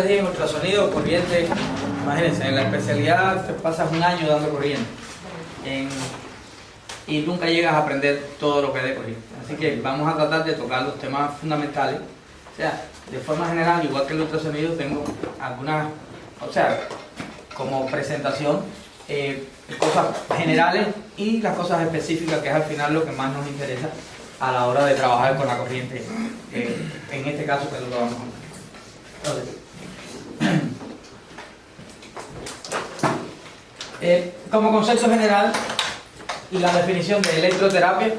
les dije, en ultrasonido, corriente, imagínense, en la especialidad te pasas un año dando corriente y nunca llegas a aprender todo lo que es de corriente. Así que vamos a tratar de tocar los temas fundamentales. O sea, de forma general, igual que el ultrasonido, tengo algunas, o sea, como presentación, cosas generales y las cosas específicas, que es al final lo que más nos interesa a la hora de trabajar con la corriente, en este caso que es lo que vamos a ver. Entonces, como concepto general, la definición de electroterapia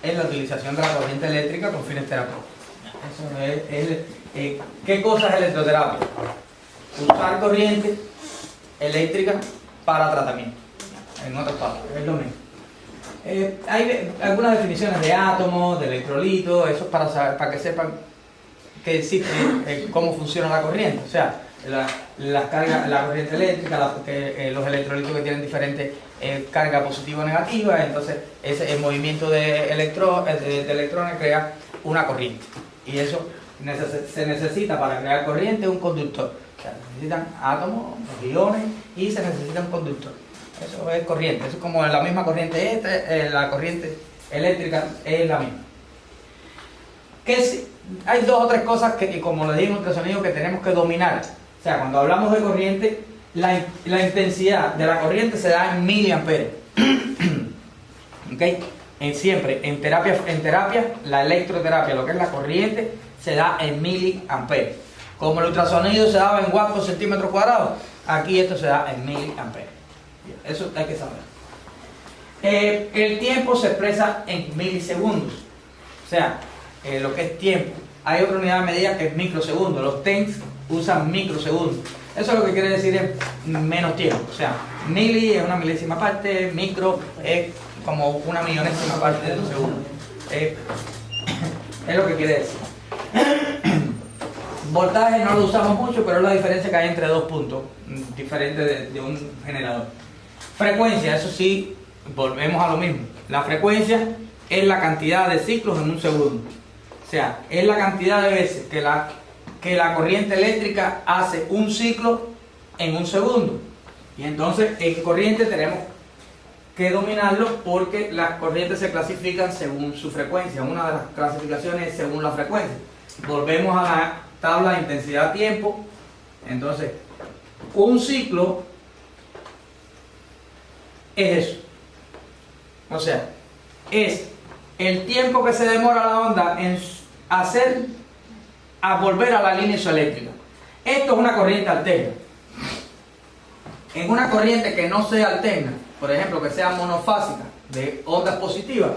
es la utilización de la corriente eléctrica con fines terapéuticos. ¿Qué cosa es electroterapia? Usar corriente eléctrica para tratamiento. En otras palabras, es lo mismo. Hay algunas definiciones de átomos, de electrolitos, eso es para que sepan que existe, cómo funciona la corriente. O sea, las cargas, la corriente eléctrica, los electrolitos que tienen diferentes cargas positiva o negativa, entonces el movimiento de electrones crea una corriente. Y eso se necesita para crear corriente un conductor. O sea, necesitan átomos, iones y se necesita un conductor. Eso es corriente, eso es como la misma corriente la corriente eléctrica es la misma. Hay dos o tres cosas que, como les dije en ultrasonido, que tenemos que dominar. O sea, cuando hablamos de corriente, la intensidad de la corriente se da en miliamperes. ¿Okay? Siempre, en terapia, la electroterapia, lo que es la corriente, se da en miliamperes. Como el ultrasonido se daba en watts por centímetro cuadrado, aquí esto se da en miliamperes. Eso hay que saber. El tiempo se expresa en milisegundos. O sea, lo que es tiempo. Hay otra unidad de medida que es microsegundos. Los TENS usan microsegundos. Eso lo que quiere decir es menos tiempo. O sea, mili es una milésima parte, micro es como una millonésima parte de un segundo. Es lo que quiere decir. Voltaje no lo usamos mucho, pero es la diferencia que hay entre dos puntos diferentes de un generador. Frecuencia, eso sí, volvemos a lo mismo. La frecuencia es la cantidad de ciclos en un segundo. O sea, es la cantidad de veces que la corriente eléctrica hace un ciclo en un segundo. Y entonces en corriente tenemos que dominarlo porque las corrientes se clasifican según su frecuencia. Una de las clasificaciones es según la frecuencia. Volvemos a la tabla de intensidad-tiempo. Entonces, un ciclo es eso. O sea, es el tiempo que se demora la onda en volver a la línea isoeléctrica. Esto es una corriente alterna. En una corriente que no sea alterna, por ejemplo, que sea monofásica, de ondas positivas,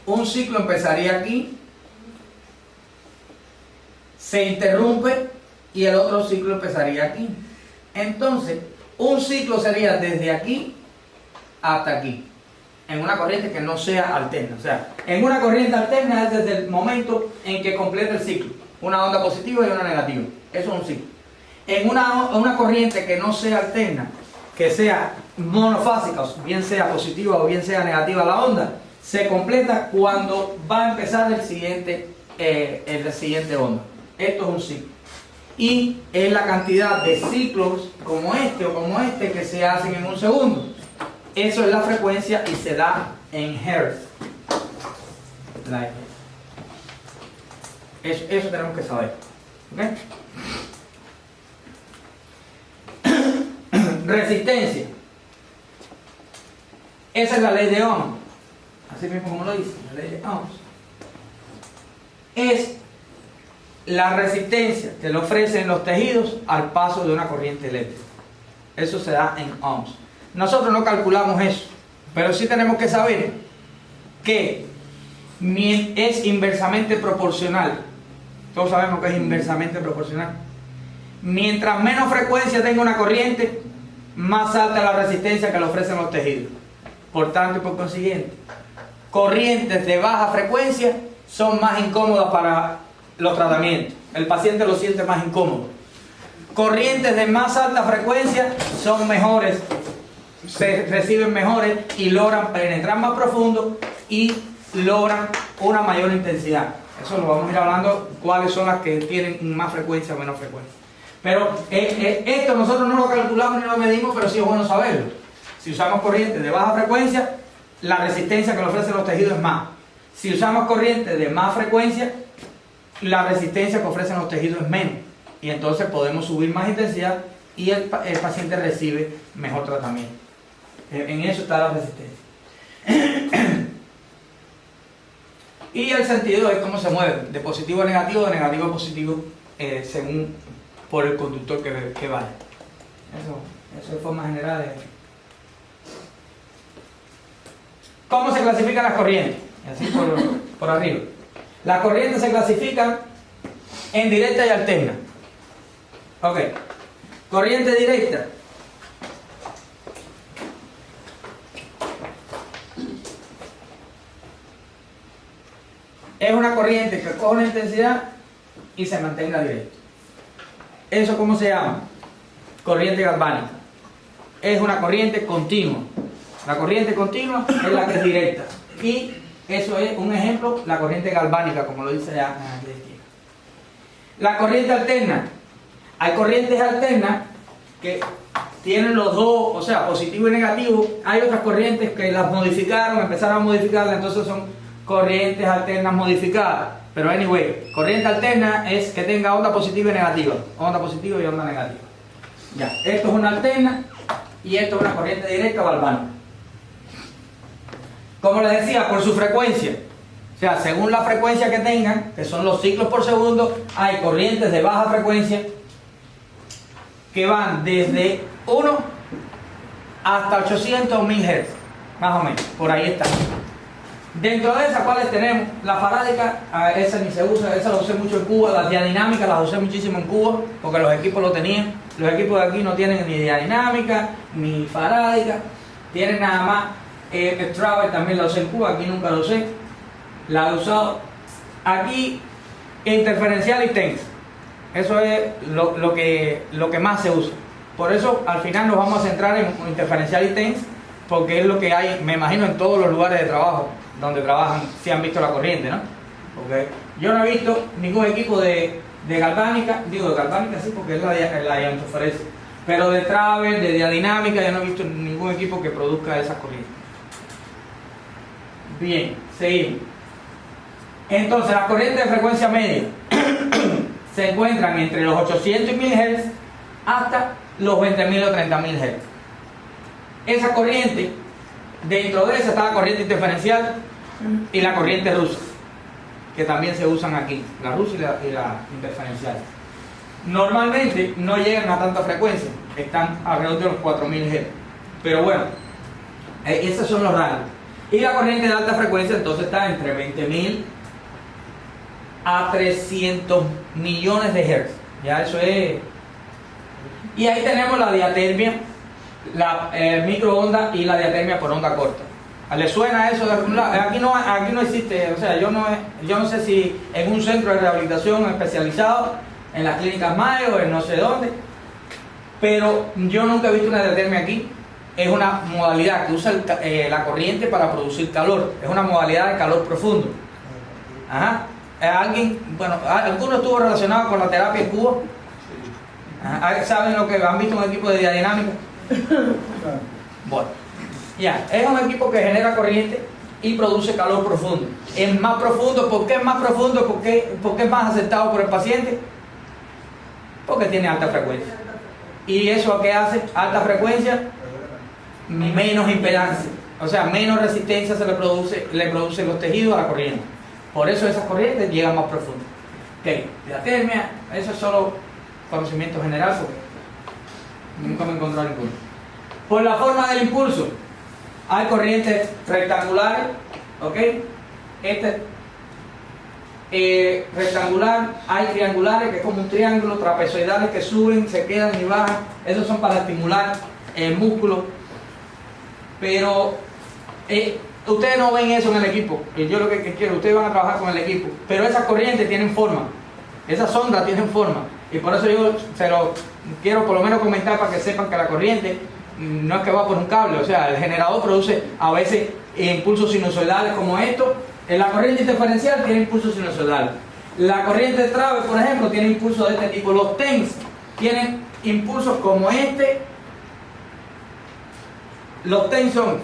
un ciclo empezaría aquí, se interrumpe y el otro ciclo empezaría aquí. Entonces, un ciclo sería desde aquí hasta aquí, en una corriente que no sea alterna. O sea, en una corriente alterna es desde el momento en que completa el ciclo, una onda positiva y una negativa. Eso es un ciclo. En una corriente que no sea alterna, que sea monofásica, bien sea positiva o bien sea negativa la onda, se completa cuando va a empezar el siguiente onda. Esto es un ciclo. Y es la cantidad de ciclos como este o como este que se hacen en un segundo. Eso es la frecuencia y se da en Hertz. Eso tenemos que saber. ¿Okay? Resistencia. Esa es la ley de Ohm. Así mismo como lo dice, la ley de Ohm. Es la resistencia que le ofrecen los tejidos al paso de una corriente eléctrica. Eso se da en ohms. Nosotros no calculamos eso, pero sí tenemos que saber que es inversamente proporcional. Todos sabemos que es inversamente proporcional. Mientras menos frecuencia tenga una corriente, más alta es la resistencia que le ofrecen los tejidos. Por tanto y por consiguiente, corrientes de baja frecuencia son más incómodas para los tratamientos. El paciente lo siente más incómodo. Corrientes de más alta frecuencia son mejores, se reciben mejores y logran penetrar más profundo y logran una mayor intensidad. Eso lo vamos a ir hablando, cuáles son las que tienen más frecuencia o menos frecuencia. Pero esto nosotros no lo calculamos ni lo medimos, pero sí es bueno saberlo. Si usamos corriente de baja frecuencia, la resistencia que le ofrecen los tejidos es más. Si usamos corriente de más frecuencia, la resistencia que ofrecen los tejidos es menos. Y entonces podemos subir más intensidad y el paciente recibe mejor tratamiento. En eso está la resistencia. Y el sentido es cómo se mueve, de positivo a negativo, de negativo a positivo, según por el conductor que vaya. Eso de forma general. ¿Cómo se clasifican las corrientes? Así por arriba. Las corrientes se clasifican en directa y alterna. Ok. Corriente directa. Es una corriente que coge una intensidad y se mantenga directa. ¿Eso cómo se llama? Corriente galvánica. Es una corriente continua. La corriente continua es la que es directa. Y eso es un ejemplo, la corriente galvánica, como lo dice ya en la esquina. La corriente alterna. Hay corrientes alternas que tienen los dos, o sea, positivo y negativo. Hay otras corrientes que las modificaron, empezaron a modificarlas, entonces son corrientes alternas modificadas. Pero anyway, corriente alterna es que tenga onda positiva y negativa. Onda positiva y onda negativa. Ya, esto es una alterna y esto es una corriente directa galvánica. Como les decía, por su frecuencia. O sea, según la frecuencia que tengan, que son los ciclos por segundo, hay corrientes de baja frecuencia que van desde 1 hasta 800 o 1000 Hz, más o menos, por ahí está. Dentro de esas, ¿cuáles tenemos? La farádica, esa ni se usa, esa la usé mucho en Cuba. Las diadinámicas las usé muchísimo en Cuba, porque los equipos lo tenían. Los equipos de aquí no tienen ni diadinámica, ni farádica, tienen nada más Travel, también la usé en Cuba, aquí nunca lo usé. La he usado aquí, interferencial y TENS. Eso es lo que más se usa. Por eso al final nos vamos a centrar en interferencial y TENS, porque es lo que hay, me imagino, en todos los lugares de trabajo donde trabajan, si han visto la corriente, ¿no? Okay. Yo no he visto ningún equipo de galvánica, digo de galvánica sí, porque es la iontofluorescencia, pero de Travel, de diadinámica, yo no he visto ningún equipo que produzca esas corrientes. Bien, seguimos. Entonces, las corrientes de frecuencia media se encuentran entre los 800 y 1000 Hz hasta los 20.000 o 30.000 Hz. Esa corriente, dentro de esa está la corriente interferencial y la corriente rusa, que también se usan aquí, la rusa y la interferencial. Normalmente no llegan a tanta frecuencia, están alrededor de los 4.000 Hz. Pero bueno, esos son los rangos. Y la corriente de alta frecuencia entonces está entre 20.000 a 300 millones de Hz. Ya eso es. Y ahí tenemos la diatermia, la microonda y la diatermia por onda corta. ¿Le suena eso de algún lado? Aquí no existe, o sea, yo no sé si en un centro de rehabilitación especializado, en las clínicas Mayo, en no sé dónde, pero yo nunca he visto una diatermia aquí. Es una modalidad que usa la corriente para producir calor. Es una modalidad de calor profundo. Ajá. ¿Alguno estuvo relacionado con la terapia en Cuba? Ajá. ¿Saben lo que han visto un equipo de diadinámica? Bueno, ya, es un equipo que genera corriente y produce calor profundo. Es más profundo. ¿Por qué es más profundo? ¿Por qué es más aceptado por el paciente? Porque tiene alta frecuencia. ¿Y eso qué hace? Alta frecuencia, menos impedancia, o sea, menos resistencia le producen los tejidos a la corriente. Por eso esas corrientes llegan más profundas. Ok, diatermia, eso es solo conocimiento general, porque nunca me he encontrado ninguno. Por la forma del impulso, hay corrientes rectangulares, ok, rectangular, hay triangulares, que es como un triángulo, trapezoidales que suben, se quedan y bajan. Esos son para estimular el músculo. Pero ustedes no ven eso en el equipo. Y yo lo que quiero, ustedes van a trabajar con el equipo. Pero esas corrientes tienen forma. Esas ondas tienen forma. Y por eso yo se lo quiero por lo menos comentar para que sepan que la corriente no es que va por un cable. O sea, el generador produce a veces impulsos sinusoidales como esto. En la corriente interferencial tiene impulsos sinusoidales. La corriente de Travel, por ejemplo, tiene impulsos de este tipo. Los TENS tienen impulsos como este. Los TENS son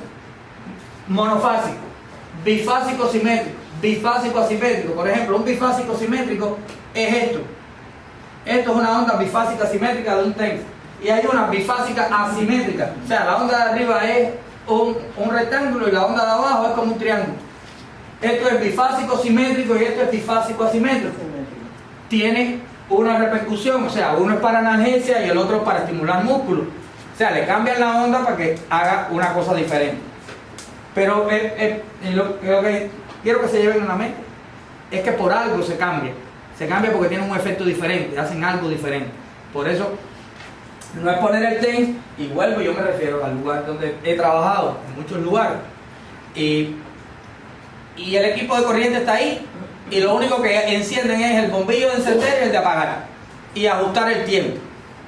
monofásicos, bifásicos simétricos, bifásico asimétrico. Por ejemplo, un bifásico simétrico es esto. Esto es una onda bifásica simétrica de un TENS. Y hay una bifásica asimétrica. O sea, la onda de arriba es un rectángulo y la onda de abajo es como un triángulo. Esto es bifásico simétrico y esto es bifásico asimétrico. Tiene una repercusión, o sea, uno es para analgesia y el otro es para estimular músculo. O sea, le cambian la onda para que haga una cosa diferente. Pero lo que quiero que se lleven a la mente es que por algo se cambia. Se cambia porque tienen un efecto diferente, hacen algo diferente. Por eso, no es poner el TENS, y vuelvo, yo me refiero al lugar donde he trabajado, en muchos lugares. Y el equipo de corriente está ahí, y lo único que encienden es el bombillo de encender y el de apagar. Y ajustar el tiempo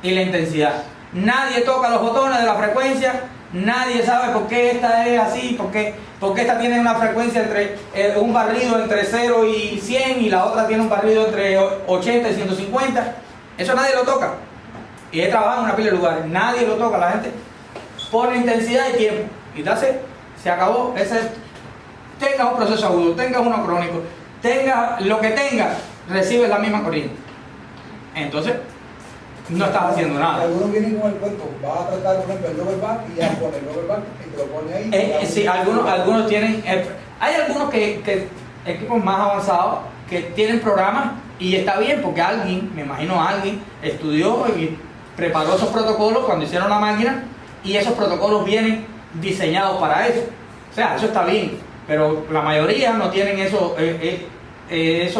y la intensidad. Nadie toca los botones de la frecuencia, nadie sabe por qué esta es así, por qué esta tiene una frecuencia entre un barrido entre 0 y 100 y la otra tiene un barrido entre 80 y 150. Eso nadie lo toca. Y he trabajado en una pila de lugares, nadie lo toca, la gente pone intensidad y tiempo. Y entonces se acabó. Tengas un proceso agudo, tengas uno crónico, tengas lo que tengas, recibes la misma corriente. Entonces, no estás haciendo nada. Algunos vienen con el cuento, vas a tratar, por ejemplo, el lower back y ya pones el lower back y te lo pones ahí. Sí, algunos tienen. Hay algunos equipos más avanzados que tienen programas y está bien porque alguien, me imagino alguien, estudió y preparó esos protocolos cuando hicieron la máquina y esos protocolos vienen diseñados para eso. O sea, eso está bien, pero la mayoría no tienen esos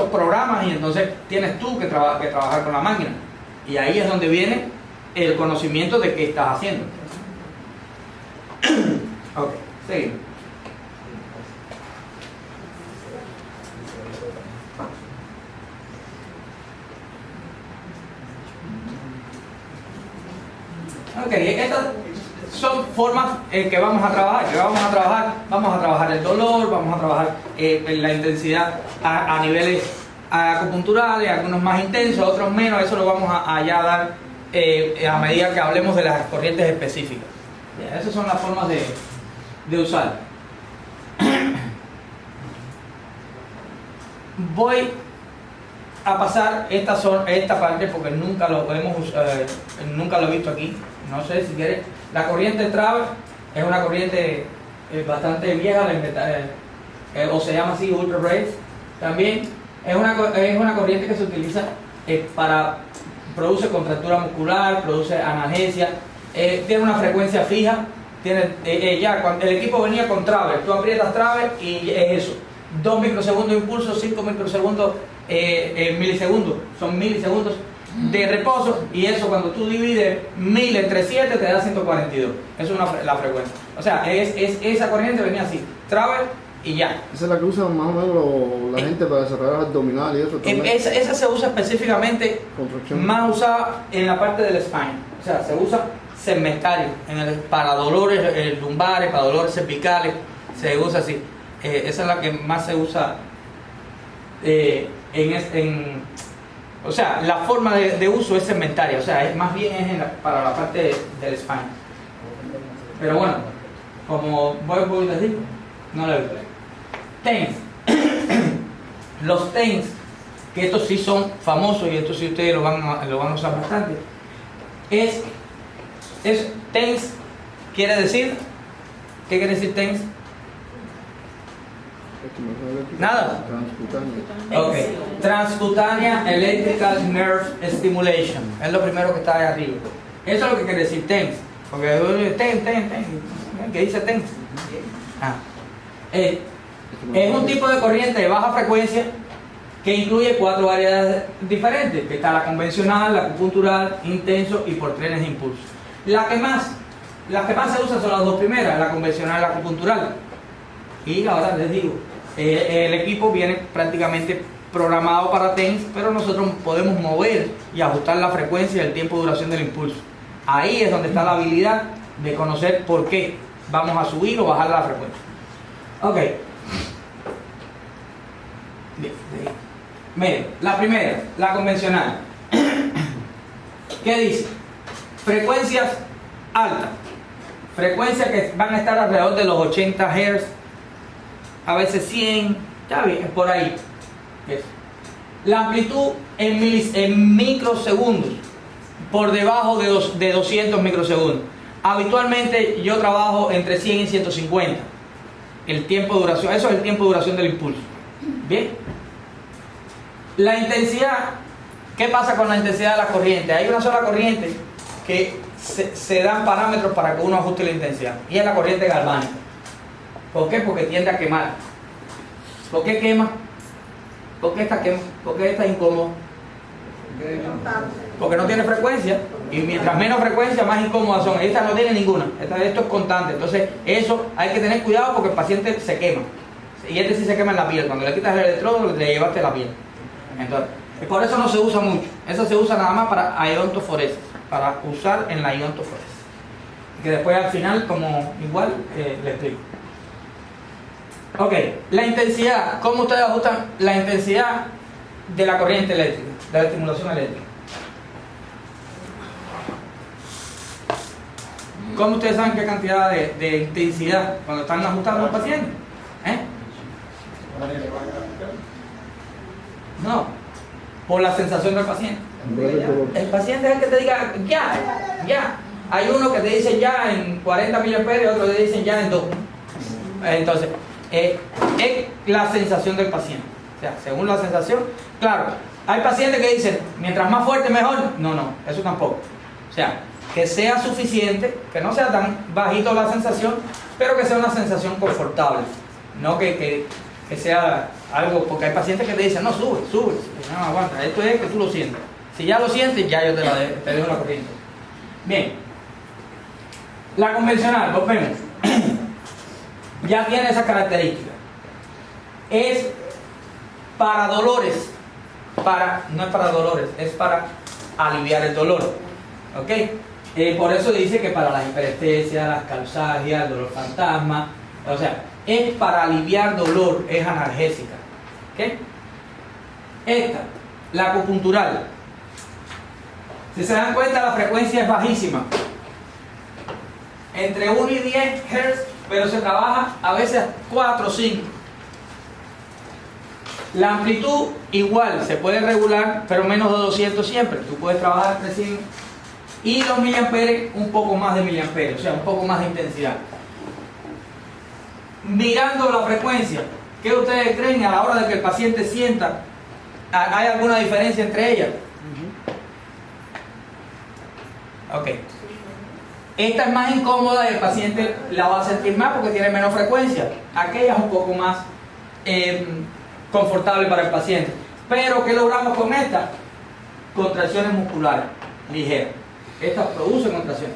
programas y entonces tienes tú que trabajar con la máquina. Y ahí es donde viene el conocimiento de qué estás haciendo. Ok, seguimos. Ok, estas son formas que vamos a trabajar. Vamos a trabajar el dolor, vamos a trabajar la intensidad a niveles acupunturales, algunos más intensos, otros menos. Eso lo vamos a ya dar a medida que hablemos de las corrientes específicas. Bien, esas son las formas de usar. Voy a pasar esta parte porque nunca lo he visto aquí. No sé si quieres. La corriente Traver es una corriente bastante vieja, o se llama así Ultra Race. También es una corriente que se utiliza produce contractura muscular, produce analgesia, tiene una frecuencia fija. Cuando el equipo venía con Traver, tú aprietas Traver y es eso. 2 microsegundos de impulso, 5 microsegundos, milisegundos, son milisegundos de reposo, y eso cuando tú divides 1000 entre 7 te da 142. Eso es la frecuencia. O sea, esa corriente venía así, Traver y ya. Esa es la que usan más o menos la gente para desarrollar abdominal y eso también. Esa se usa específicamente, más usada en la parte del spine. O sea, se usa segmentario para dolores lumbares, para dolores cervicales, se usa así. Esa es la que más se usa o sea, la forma de uso es segmentaria, o sea, más bien es para la parte del spine. Pero bueno, como voy a decir, no le doy. TENS. Los TENS, que estos sí son famosos y estos sí ustedes lo van a usar bastante. TENS quiere decir, ¿qué quiere decir TENS? Nada. Ok. Transcutánea Electrical Nerve Stimulation. Es lo primero que está ahí arriba. Eso es lo que quiere decir TENS. Porque TENS. ¿Qué dice TENS? Es un tipo de corriente de baja frecuencia que incluye 4 variedades diferentes. Que está la convencional, la acupuntural, intenso y por trenes de impulso. Las que más se usan son las dos primeras, la convencional y la acupuntural. Y ahora les digo, el equipo viene prácticamente programado para TENS, pero nosotros podemos mover y ajustar la frecuencia y el tiempo de duración del impulso. Ahí es donde está la habilidad de conocer por qué vamos a subir o bajar la frecuencia. Ok. Bien. Miren, la primera, la convencional. ¿Qué dice? Frecuencias altas. Frecuencias que van a estar alrededor de los 80 Hz, a veces 100, está bien, por ahí. Eso. La amplitud en microsegundos, por debajo de 200 microsegundos. Habitualmente yo trabajo entre 100 y 150. El tiempo de duración, eso es el tiempo de duración del impulso. Bien. La intensidad, ¿qué pasa con la intensidad de la corriente? Hay una sola corriente que se dan parámetros para que uno ajuste la intensidad, y es la corriente galvánica. ¿Por qué? Porque tiende a quemar. ¿Por qué quema? ¿Por qué esta quema? ¿Por qué esta es incómodo? Porque no tiene frecuencia, y mientras menos frecuencia, más incómodas son. Esta no tiene ninguna, esto es constante. Entonces eso hay que tener cuidado porque el paciente se quema, y este sí se quema en la piel. Cuando le quitas el electrodo, le llevaste la piel. Entonces, por eso no se usa mucho. Eso se usa nada más para iontoforesis, para usar en la iontoforesis, que después al final, como igual, le explico. Ok, la intensidad. ¿Cómo ustedes ajustan la intensidad de la corriente eléctrica, de la estimulación eléctrica? ¿Cómo ustedes saben qué cantidad de intensidad cuando están ajustando a un paciente? No, por la sensación del paciente. El paciente es el que te diga ya. Hay uno que te dice ya en 40 miliamperios, otro te dicen ya en 2. Entonces, es la sensación del paciente. O sea, según la sensación, claro, hay pacientes que dicen, mientras más fuerte mejor. No, eso tampoco. O sea, que sea suficiente, que no sea tan bajito la sensación, pero que sea una sensación confortable. No que sea algo, porque hay pacientes que te dicen, no, sube, no, aguanta, esto es que tú lo sientes. Si ya lo sientes, ya yo te dejo la corriente. Bien, la convencional, volvemos. Ya tiene esas características. Es para dolores, no es para dolores, es para aliviar el dolor. ¿Ok? Por eso dice que para las hiperestesias, las calzagias, el dolor fantasma, o sea, es para aliviar dolor, es analgésica. ¿Ok? Esta, la acupuntural. Si se dan cuenta, la frecuencia es bajísima. Entre 1 y 10 Hz, pero se trabaja a veces 4 o 5. La amplitud igual, se puede regular, pero menos de 200 siempre. Tú puedes trabajar entre 100 y los miliamperes, un poco más de miliamperes, o sea, un poco más de intensidad. Mirando la frecuencia, ¿qué ustedes creen a la hora de que el paciente sienta? ¿Hay alguna diferencia entre ellas? Ok. Esta es más incómoda y el paciente la va a sentir más porque tiene menos frecuencia. Aquella es un poco más confortable para el paciente. Pero ¿qué logramos con esta? Contracciones musculares ligeras. Estas producen contracciones.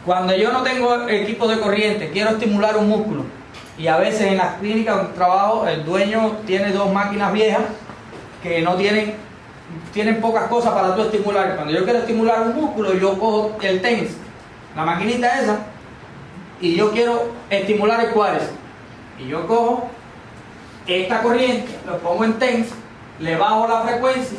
Cuando yo no tengo equipo de corriente, quiero estimular un músculo, y a veces en las clínicas donde trabajo el dueño tiene 2 máquinas viejas que no tienen pocas cosas para tú estimular. Cuando yo quiero estimular un músculo, yo cojo el TENS, la maquinita esa, y yo quiero estimular el cuádriceps, y yo cojo esta corriente, lo pongo en TENS, le bajo la frecuencia,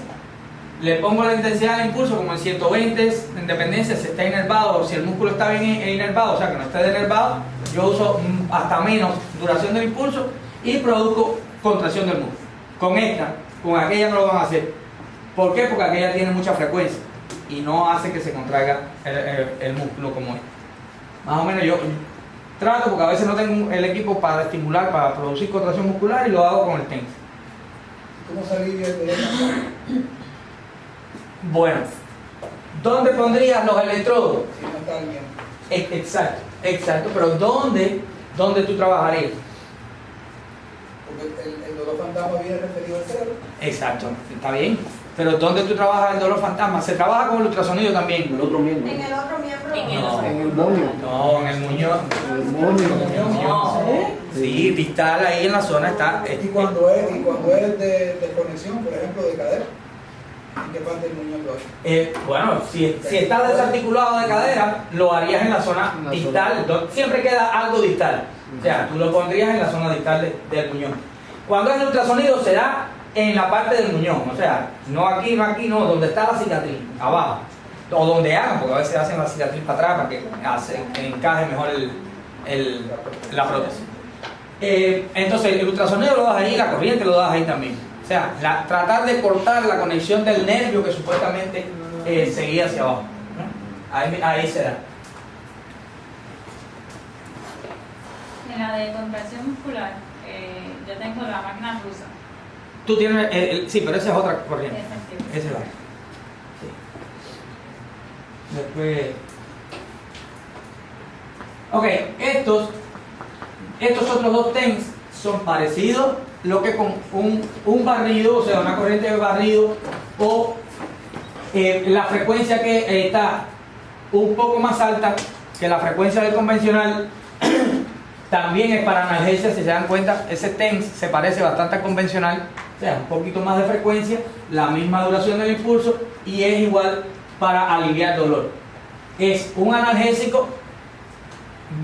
le pongo la intensidad del impulso como en 120, en dependencia si está inervado o si el músculo está bien inervado, o sea que no esté denervado, yo uso hasta menos duración del impulso y produzco contracción del músculo. Con esta, con aquella no lo van a hacer. ¿Por qué? Porque aquella tiene mucha frecuencia y no hace que se contraiga el músculo como este. Más o menos yo trato, porque a veces no tengo el equipo para estimular, para producir contracción muscular, y lo hago con el TENS. ¿Cómo se alivia el dolor? Bueno, ¿dónde pondrías los electrodos? Si no está bien. Exacto, pero ¿dónde tú trabajarías? Porque el dolor fantasma viene referido al cerebro. Exacto, está bien. Pero ¿dónde tú trabajas el dolor fantasma? Se trabaja con el ultrasonido también. En el otro miembro. En el otro miembro. En el moño. No, en el muñón. En el moño. Sí, distal ahí en la zona está. Y cuando es de conexión, por ejemplo, de cadera, ¿en qué parte del muñón lo hace? Bueno, si está desarticulado de cadera, lo harías en la zona distal. Siempre queda algo distal. O sea, tú lo pondrías en la zona distal del muñón. Cuando es el ultrasonido, será en la parte del muñón. O sea, no aquí, donde está la cicatriz, abajo. o donde hagan, porque a veces hacen la cicatriz para atrás para que encaje mejor la prótesis. Entonces el ultrasonido lo das ahí, la corriente lo das ahí también. O sea, tratar de cortar la conexión del nervio que supuestamente seguía hacia abajo, ¿no? Ahí se da. En la de contracción muscular, yo tengo la máquina rusa. Tú tienes, sí, pero esa es otra corriente. Esa Esa es la. Sí. Después. Ok, estos otros dos TENS son parecidos, lo que con un barrido, o sea, una corriente de barrido, o la frecuencia que está un poco más alta que la frecuencia del convencional. También es para analgesia, si se dan cuenta, ese TENS se parece bastante al convencional, o sea, un poquito más de frecuencia, la misma duración del impulso y es igual para aliviar dolor. Es un analgésico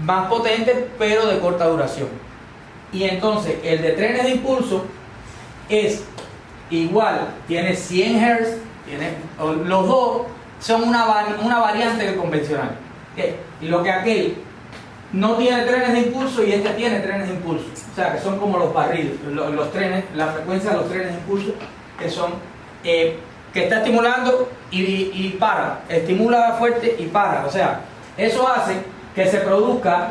más potente, pero de corta duración. Y entonces, el de trenes de impulso es igual, tiene 100 Hz, los dos son una variante del convencional. ¿Okay? Y lo que aquel no tiene trenes de impulso y este tiene trenes de impulso, o sea que son como los barridos, los trenes, la frecuencia de los trenes de impulso que son que está estimulando y para, estimula fuerte y para, o sea, eso hace que se produzca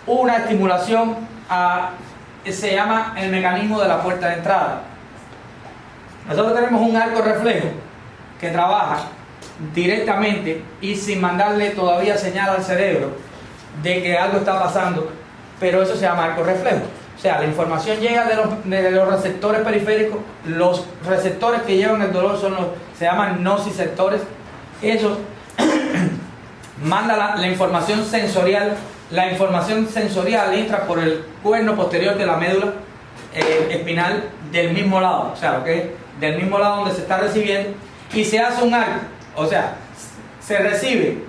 una estimulación se llama el mecanismo de la puerta de entrada. Nosotros tenemos un arco reflejo que trabaja directamente y sin mandarle todavía señal al cerebro de que algo está pasando, pero eso se llama arco reflejo. O sea, la información llega de los receptores periféricos. Los receptores que llevan el dolor se llaman nociceptores. Eso manda la información sensorial. La información sensorial entra por el cuerno posterior de la médula espinal del mismo lado, o sea, lo que es del mismo lado donde se está recibiendo, y se hace un arco, o sea, se recibe,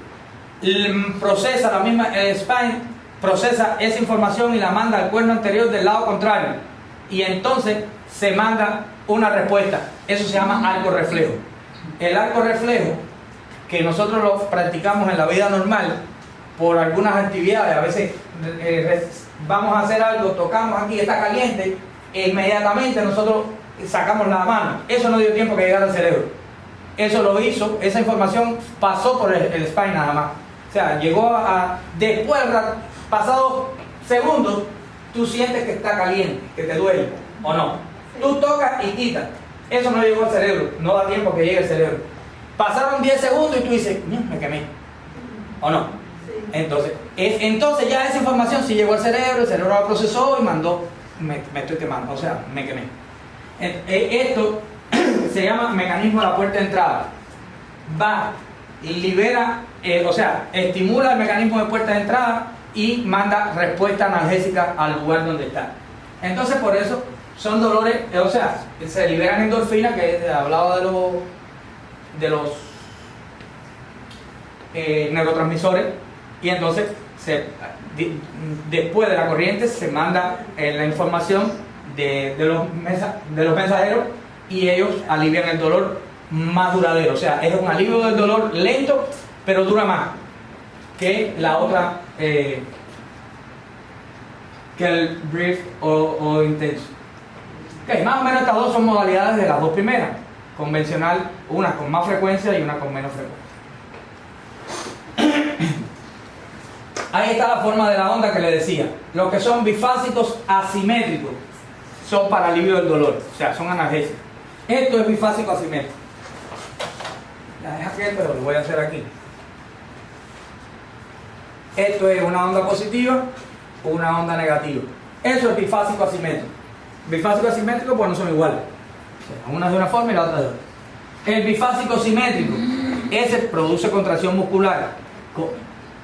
procesa la misma spine, procesa esa información y la manda al cuerno anterior del lado contrario, y entonces se manda una respuesta. Eso se llama arco reflejo. El arco reflejo, que nosotros lo practicamos en la vida normal por algunas actividades, a veces vamos a hacer algo, tocamos aquí, está caliente, e inmediatamente nosotros sacamos la mano. Eso no dio tiempo que llegara al cerebro. Eso lo hizo, esa información pasó por el spine nada más. O sea, llegó después, pasados segundos, tú sientes que está caliente, que te duele, ¿o no? Tú tocas y quitas. Eso no llegó al cerebro, no da tiempo que llegue al cerebro. Pasaron 10 segundos y tú dices, me quemé, ¿o no? Entonces ya esa información sí llegó al cerebro, el cerebro la procesó y mandó, me estoy quemando, o sea, me quemé. Esto se llama mecanismo de la puerta de entrada. Va y libera, o sea, estimula el mecanismo de puerta de entrada y manda respuesta analgésica al lugar donde está. Entonces por eso son dolores, o sea, se liberan endorfinas, que hablaba de los neurotransmisores, y entonces después de la corriente se manda la información de los mensajeros y ellos alivian el dolor más duradero. O sea, es un alivio del dolor lento, pero dura más que la otra, que el brief o intenso. Okay, más o menos estas dos son modalidades de las dos primeras. Convencional, una con más frecuencia y una con menos frecuencia. Ahí está la forma de la onda que le decía. Los que son bifásicos asimétricos son para alivio del dolor, o sea, son analgésicos. Esto es bifásico asimétrico. La deja aquel, pero lo voy a hacer aquí. Esto es una onda positiva o una onda negativa. Eso es bifásico asimétrico. Bifásico asimétrico pues no son iguales. O sea, una es de una forma y la otra de otra. El bifásico simétrico, ese produce contracción muscular.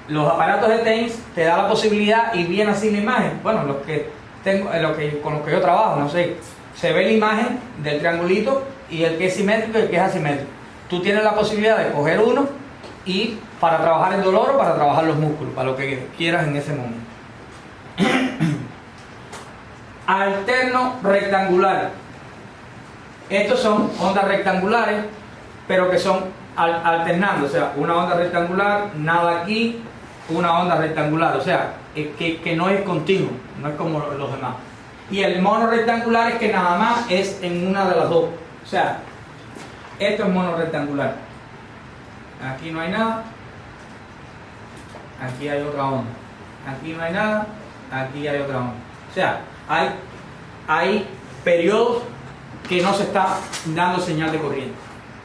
Los aparatos de TENS te da la posibilidad, y viene así la imagen. Bueno, con los que yo trabajo, no sé, se ve la imagen del triangulito y el que es simétrico y el que es asimétrico. Tú tienes la posibilidad de coger uno y para trabajar el dolor o para trabajar los músculos, para lo que quieras en ese momento. Alterno rectangular. Estos son ondas rectangulares, pero que son alternando, o sea, una onda rectangular, nada aquí, una onda rectangular, o sea, que no es continuo, no es como los demás. Y el mono rectangular es que nada más es en una de las dos, o sea, esto es mono rectangular. Aquí no hay nada, aquí hay otra onda, aquí no hay nada, aquí hay otra onda. O sea, hay periodos que no se está dando señal de corriente.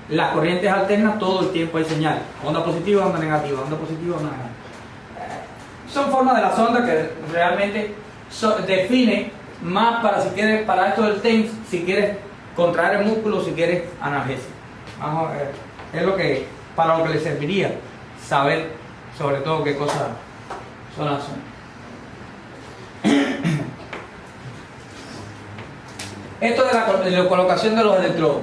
Las corrientes alternas todo el tiempo hay señal, onda positiva, onda negativa, onda positiva, onda negativa. Son formas de las ondas que realmente define más para si quieres, para esto del TENS, si quieres contraer el músculo, si quieres analgesia. Vamos a ver, es lo que, para lo que le serviría saber sobre todo qué cosas son las ondas. Esto de la colocación de los electrodos.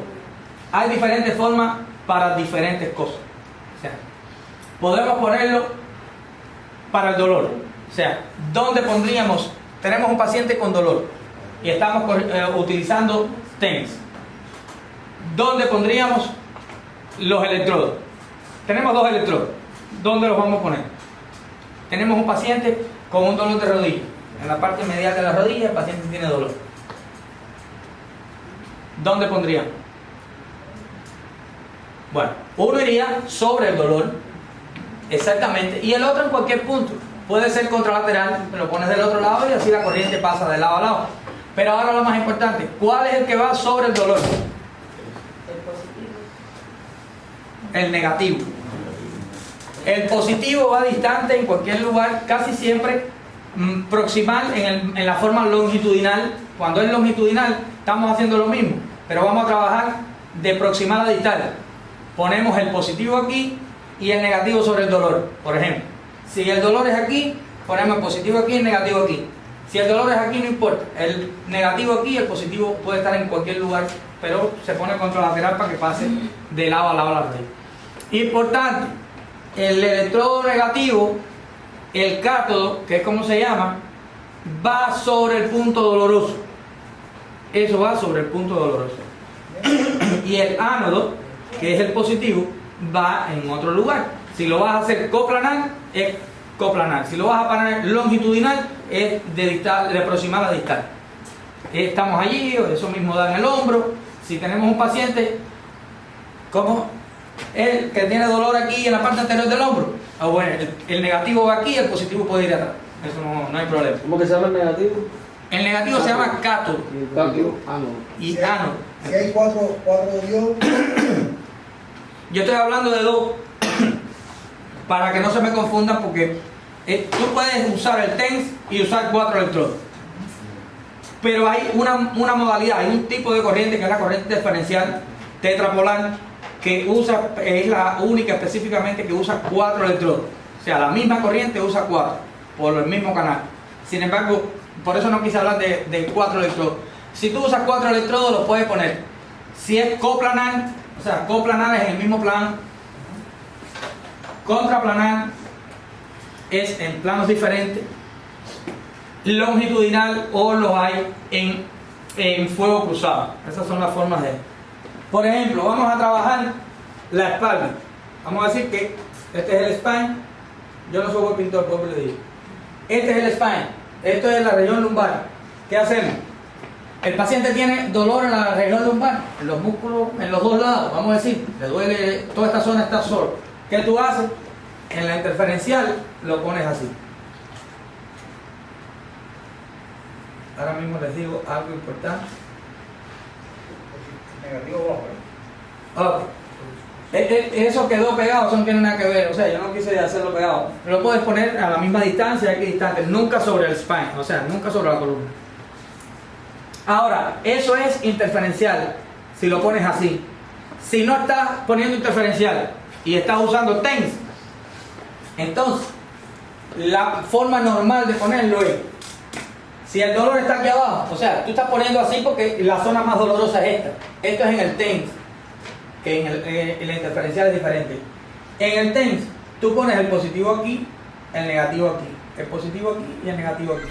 Hay diferentes formas para diferentes cosas. O sea, podemos ponerlo para el dolor. O sea, ¿dónde pondríamos? Tenemos un paciente con dolor y estamos utilizando TENS. ¿Dónde pondríamos los electrodos? Tenemos dos electrodos. ¿Dónde los vamos a poner? Tenemos un paciente con un dolor de rodilla. En la parte medial de la rodilla el paciente tiene dolor. ¿Dónde pondríamos? Bueno, uno iría sobre el dolor, exactamente, y el otro en cualquier punto. Puede ser contralateral, lo pones del otro lado y así la corriente pasa de lado a lado. Pero ahora lo más importante, ¿cuál es el que va sobre el dolor? El positivo. El negativo. El positivo va distante en cualquier lugar, casi siempre proximal en la forma longitudinal. Cuando es longitudinal estamos haciendo lo mismo, pero vamos a trabajar de proximal a distal. Ponemos el positivo aquí y el negativo sobre el dolor. Por ejemplo, si el dolor es aquí, ponemos el positivo aquí y el negativo aquí. Si el dolor es aquí, no importa, el negativo aquí y el positivo puede estar en cualquier lugar, pero se pone contralateral para que pase de lado a lado la raíz. Importante, el electrodo negativo, el cátodo, que es como se llama, va sobre el punto doloroso. Eso va sobre el punto doloroso. Y el ánodo, que es el positivo, va en otro lugar. Si lo vas a hacer coplanar, es coplanar. Si lo vas a poner longitudinal, es de proximal a distal. Estamos allí, eso mismo da en el hombro. Si tenemos un paciente como el que tiene dolor aquí en la parte anterior del hombro, bueno, el negativo va aquí y el positivo puede ir atrás. Eso no hay problema. ¿Cómo que se llama el negativo? El negativo se llama cátodo Cátodo, ánodo. y Si hay- ánodo. Si hay cuatro diodos, Yo estoy hablando de dos para que no se me confundan, porque tú puedes usar el TENS y usar 4 electrodos. Pero hay una modalidad, hay un tipo de corriente que es la corriente diferencial tetrapolar, que es la única específicamente que usa 4 electrodos. O sea, la misma corriente usa 4 por el mismo canal. Sin embargo, por eso no quise hablar de 4 electrodos. Si tú usas 4 electrodos, los puedes poner. Si es coplanar, o sea, coplanar es en el mismo plano. Contraplanar es en planos diferentes. Longitudinal o los hay en fuego cruzado. Esas son las formas de. Por ejemplo, vamos a trabajar la espalda. Vamos a decir que este es el spine. Yo no soy buen pintor, por le digo. Este es el spine. Esto es la región lumbar. ¿Qué hacemos? El paciente tiene dolor en la región lumbar, en los músculos, en los dos lados. Vamos a decir, le duele, toda esta zona está solo. ¿Qué tú haces? En la interferencial lo pones así. Ahora mismo les digo algo importante. negativo bajo. Ok. Eso quedó pegado, eso no tiene nada que ver. O sea, yo no quise hacerlo pegado. Lo puedes poner a la misma distancia, aquí distante, nunca sobre el spine, o sea, nunca sobre la columna. Ahora, eso es interferencial, si lo pones así. Si no estás poniendo interferencial y estás usando TENS, entonces la forma normal de ponerlo es, si el dolor está aquí abajo, o sea, tú estás poniendo así porque la zona más dolorosa es esta. Esto es en el TENS, que en la interferencial es diferente. En el TENS, tú pones el positivo aquí, el negativo aquí, el positivo aquí y el negativo aquí.